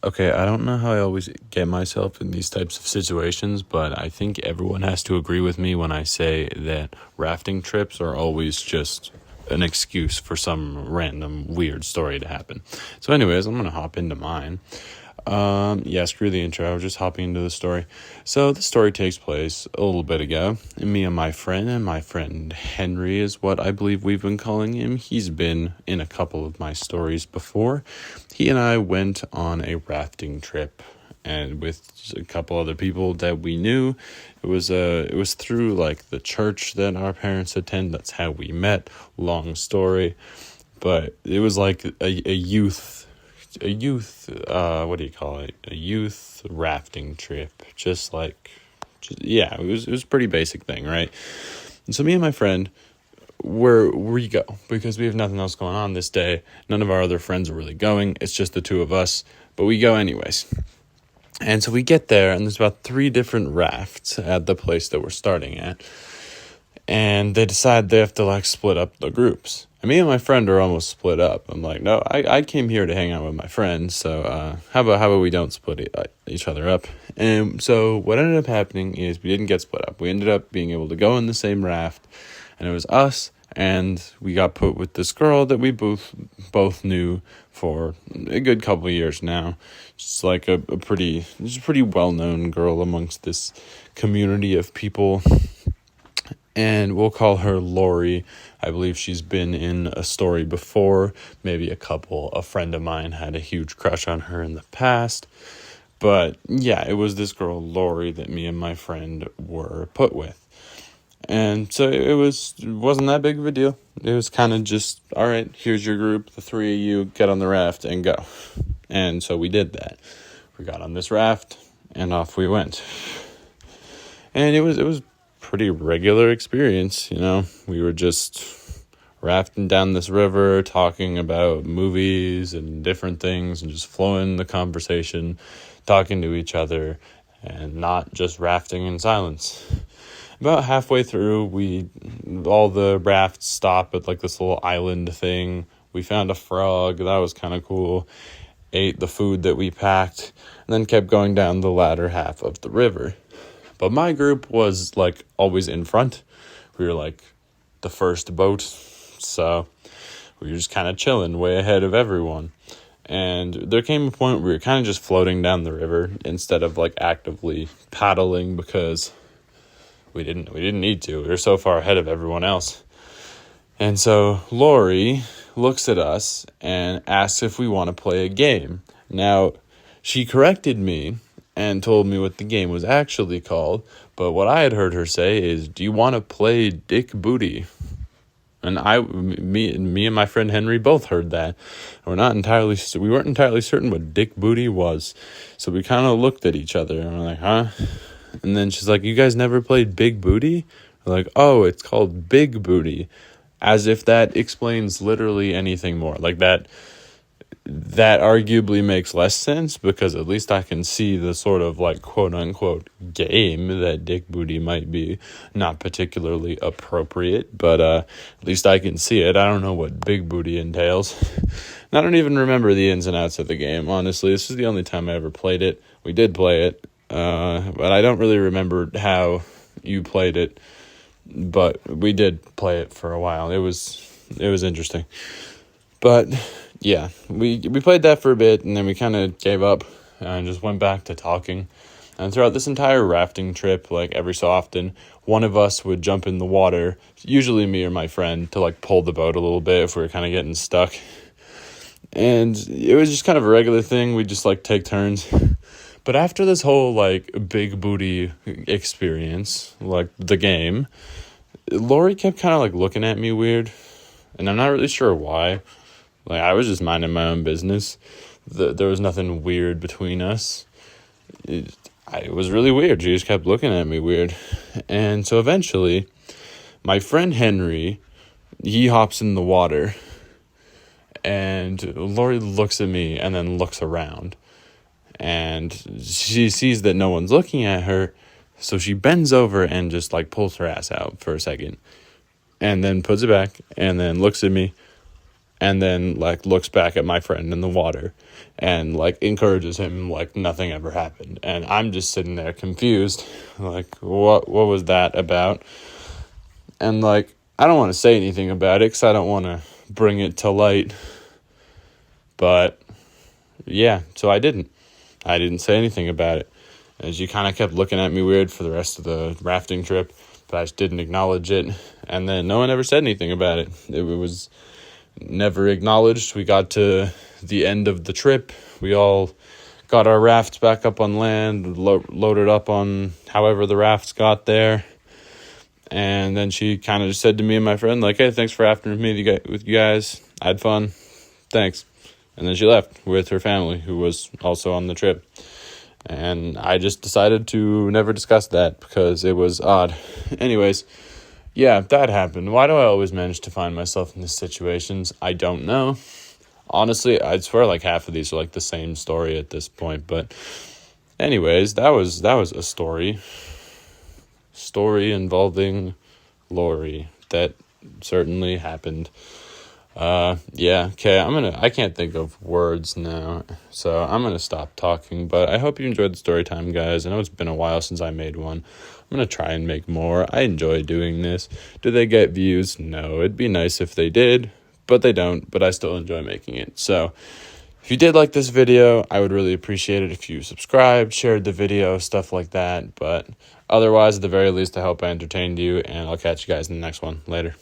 Okay, I don't know how I always get myself in these types of situations, but I think everyone has to agree with me when I say that rafting trips are always just an excuse for some random weird story to happen. So anyways, I'm going to hop into mine. Yeah, screw the intro. I was just hopping into the story. So the story takes place a little bit ago. Me and my friend Henry is what I believe we've been calling him. He's been in a couple of my stories before. He and I went on a rafting trip, and with a couple other people that we knew. It was through like the church that our parents attend. That's how we met. Long story, but it was like a youth what do you call it, a youth rafting trip, it was a pretty basic thing, right? And so me and my friend, we go because we have nothing else going on this day. None of our other friends are really going. It's just the two of us, but we go anyways. And so we get there, and there's about 3 different rafts at the place that we're starting at. And they decide they have to like split up the groups. And me and my friend are almost split up. I'm like, no, I came here to hang out with my friends. So how about we don't split each other up? And so what ended up happening is we didn't get split up. We ended up being able to go in the same raft, and it was us. And we got put with this girl that we both knew for a good couple of years now. She's like a pretty well-known girl amongst this community of people. And we'll call her Lori. I believe she's been in a story before, maybe a couple. A friend of mine had a huge crush on her in the past. But yeah, it was this girl, Lori, that me and my friend were put with. And so it wasn't that big of a deal. It was kind of just, all right, here's your group, the 3 of you, get on the raft and go. And so we did that. We got on this raft and off we went. And it was pretty regular experience, you know. We were just rafting down this river, talking about movies and different things, and just flowing the conversation, talking to each other, and not just rafting in silence. About halfway through, all the rafts stop at like this little island thing. We found a frog. That was kind of cool. Ate the food that we packed, and then kept going down the latter half of the river. But my group was like always in front. We were like the first boat, so we were just kind of chilling way ahead of everyone. And there came a point where we were kind of just floating down the river instead of like actively paddling, because we didn't need to. We were so far ahead of everyone else. And so Lori looks at us and asks if we want to play a game. Now, she corrected me and told me what the game was actually called, but what I had heard her say is, do you want to play Dick Booty? And me and my friend Henry both heard that. We weren't entirely certain what Dick Booty was. So we kind of looked at each other and we're like, huh? And then she's like, you guys never played Big Booty? We're like, oh, it's called Big Booty. As if that explains literally anything more. Like that arguably makes less sense, because at least I can see the sort of like quote unquote game that Dick Booty might be. Not particularly appropriate, but at least I can see it. I don't know what Big Booty entails. I don't even remember the ins and outs of the game, honestly. This is the only time I ever played it. We did play it, but I don't really remember how you played it. But we did play it for a while. It was interesting. But yeah, we played that for a bit, and then we kind of gave up and just went back to talking. And throughout this entire rafting trip, like every so often, one of us would jump in the water, usually me or my friend, to like pull the boat a little bit if we were kind of getting stuck. And it was just kind of a regular thing. We'd just like take turns. But after this whole like Big Booty experience, like the game, Lori kept kind of like looking at me weird, and I'm not really sure why. Like, I was just minding my own business. There was nothing weird between us. It was really weird. She just kept looking at me weird. And so eventually, my friend Henry, he hops in the water, and Lori looks at me and then looks around. And she sees that no one's looking at her, so she bends over and just like pulls her ass out for a second, and then puts it back, and then looks at me, and then like looks back at my friend in the water and like encourages him like nothing ever happened. And I'm just sitting there confused, like what was that about? And like I don't want to say anything about it because I don't want to bring it to light, but yeah, so I didn't say anything about it. And she kind of kept looking at me weird for the rest of the rafting trip, but I just didn't acknowledge it. And then no one ever said anything about it. It was never acknowledged. We got to the end of the trip. We all got our rafts back up on land, loaded up on however the rafts got there. And then she kind of just said to me and my friend, like, hey, thanks for rafting with you guys. I had fun. Thanks. And then she left with her family, who was also on the trip. And I just decided to never discuss that because it was odd. Anyways, yeah, that happened. Why do I always manage to find myself in these situations? I don't know. Honestly, I'd swear like half of these are like the same story at this point. But anyways, that was a story involving Lori that certainly happened. Yeah, okay, I can't think of words now, so I'm gonna stop talking, but I hope you enjoyed the story time, guys. I know it's been a while since I made one. I'm gonna try and make more. I enjoy doing this. Do they get views? No, it'd be nice if they did, but they don't, but I still enjoy making it. So if you did like this video, I would really appreciate it if you subscribed, shared the video, stuff like that, but otherwise, at the very least, I hope I entertained you, and I'll catch you guys in the next one. Later.